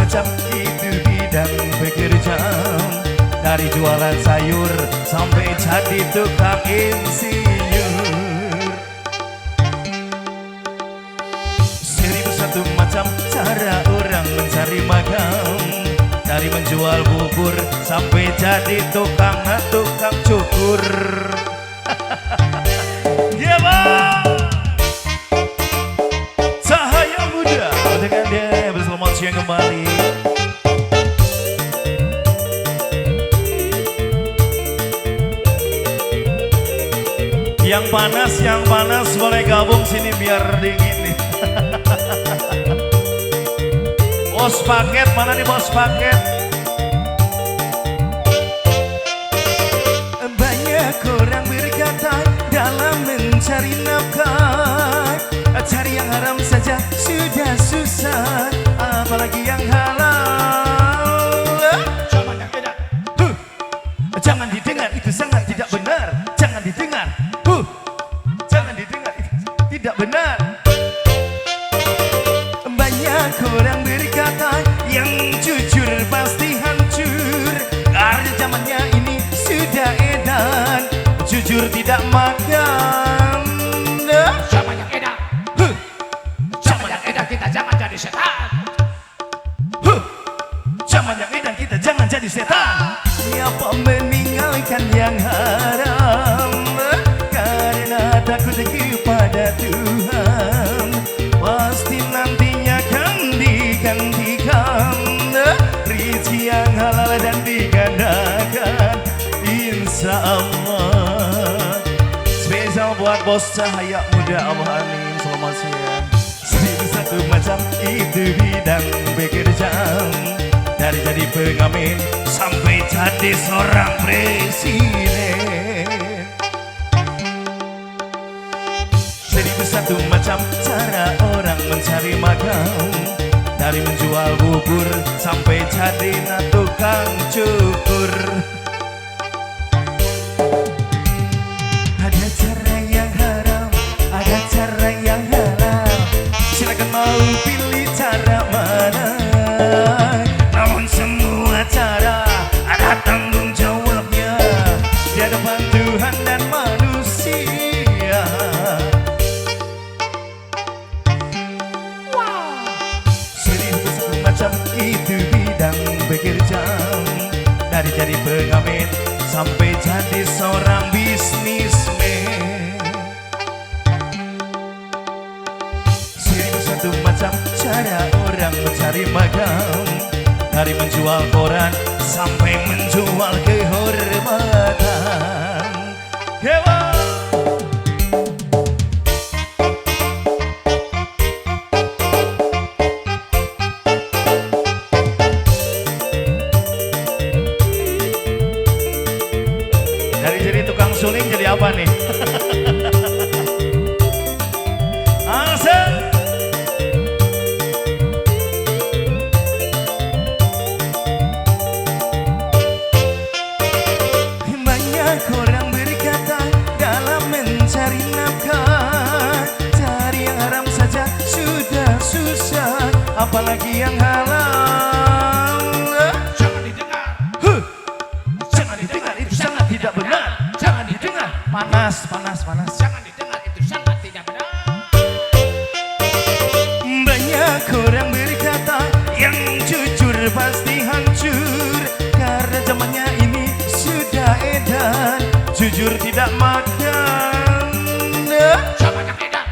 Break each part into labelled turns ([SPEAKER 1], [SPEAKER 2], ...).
[SPEAKER 1] macam itu bidang pekerjaan. Dari jualan sayur sampai jadi tukang insinyur. 1001 macam cara orang mencari makan. Dari menjual bubur sampai jadi tukang cukur. Ya bang, Cahaya Muda dengan dia berselamat siang kembali. Yang panas boleh gabung sini biar dingin nih. Bos paket, mana nih bos paket? Banyak orang berkata dalam mencari nafkah, cari yang haram saja sudah susah, apalagi yang halal. Jangan didengar, itu sangat tidak benar. Jangan didengar, jangan didengar, itu tidak benar. Banyak orang berkata yang jujur pasti hancur, karena zamannya ini sudah edan, jujur tidak makan.
[SPEAKER 2] Zaman yang edan, zaman yang edan kita jangan jadi setan.
[SPEAKER 1] Zaman yang edan kita jangan jadi setan. Siapa meninggalkan yang haram karena takut kepada Tuhan, pasti nantinya akan digantikan rezeki yang halal dan digandakan, insya Allah. Spesial buat bos Cahaya Muda Abah Amin, selamat siang. 1001 macam itu bidang pekerjaan. Dari jadi pengamen sampai jadi seorang presiden. 1001 macam cara orang mencari makan. Dari menjual bubur sampai jadi tukang cukur. Ada cara yang haram, ada cara yang halal. Silakan mau pilih cara mana. Namun semua cara ada tanggung jawabnya di hadapan Tuhan dan manusia. Wow. 1001 macam itu bidang pekerjaan. Dari jadi pengamen sampai jadi seorang bisnismen. 1001 macam cara orang mencari makan. Dari menjual koran sampai menjual kehormatan. Hebat. Dari jadi tukang suling jadi apa nih? Asal. Orang berkata dalam mencari nafkah, cari yang haram saja sudah susah, apalagi yang halal.
[SPEAKER 2] Jangan didengar,
[SPEAKER 1] Jangan didengar, itu sangat tidak benar. Jangan didengar. Panas.
[SPEAKER 2] jangan didengar, itu sangat tidak benar.
[SPEAKER 1] Banyak orang berkata yang jujur pasti hancur, karena zamannya ini sudah edan, jujur tidak makan.
[SPEAKER 2] Zaman yang edan,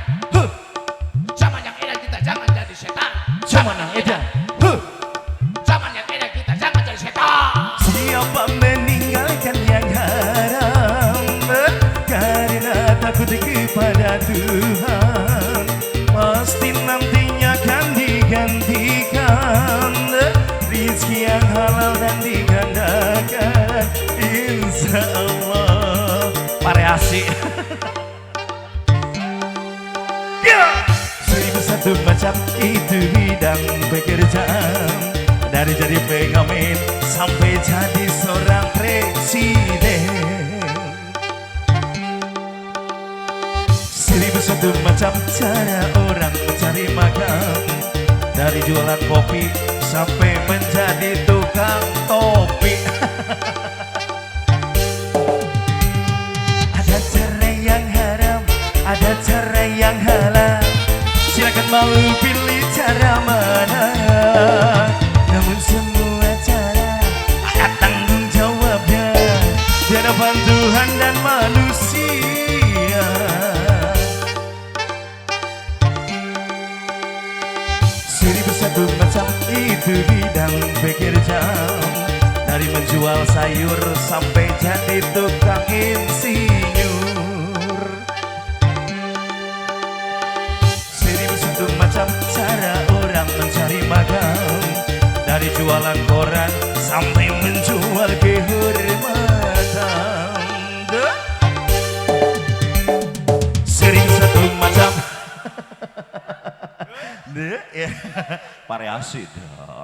[SPEAKER 2] zaman yang edan kita jangan jadi setan.
[SPEAKER 1] Zaman yang edan,
[SPEAKER 2] zaman yang edan kita jangan jadi setan.
[SPEAKER 1] siapa meninggalkan yang haram karena takut kepada Tuhan, pasti nantinya akan digantikan rezeki yang halal dan digandakan, insya Allah. Variasi. 1001 macam itu bidang pekerjaan. Dari jadi pengamen sampai jadi seorang presiden. 1001 macam cara orang mencari makan. Dari jualan kopi sampai menjadi tukang topi. Ada cara yang haram, ada cara yang halal. Silakan mau pilih cara mana. Namun semua cara ada tanggung jawabnya di hadapan Tuhan dan manusia. Seribu satu macam itu bidang pikir jam. Dari menjual sayur sampai jadi tukang insinyur. Seribu satu macam cara orang mencari makan. Dari jualan koran sampai menjual kehormatan. Seribu satu macam variasi dong.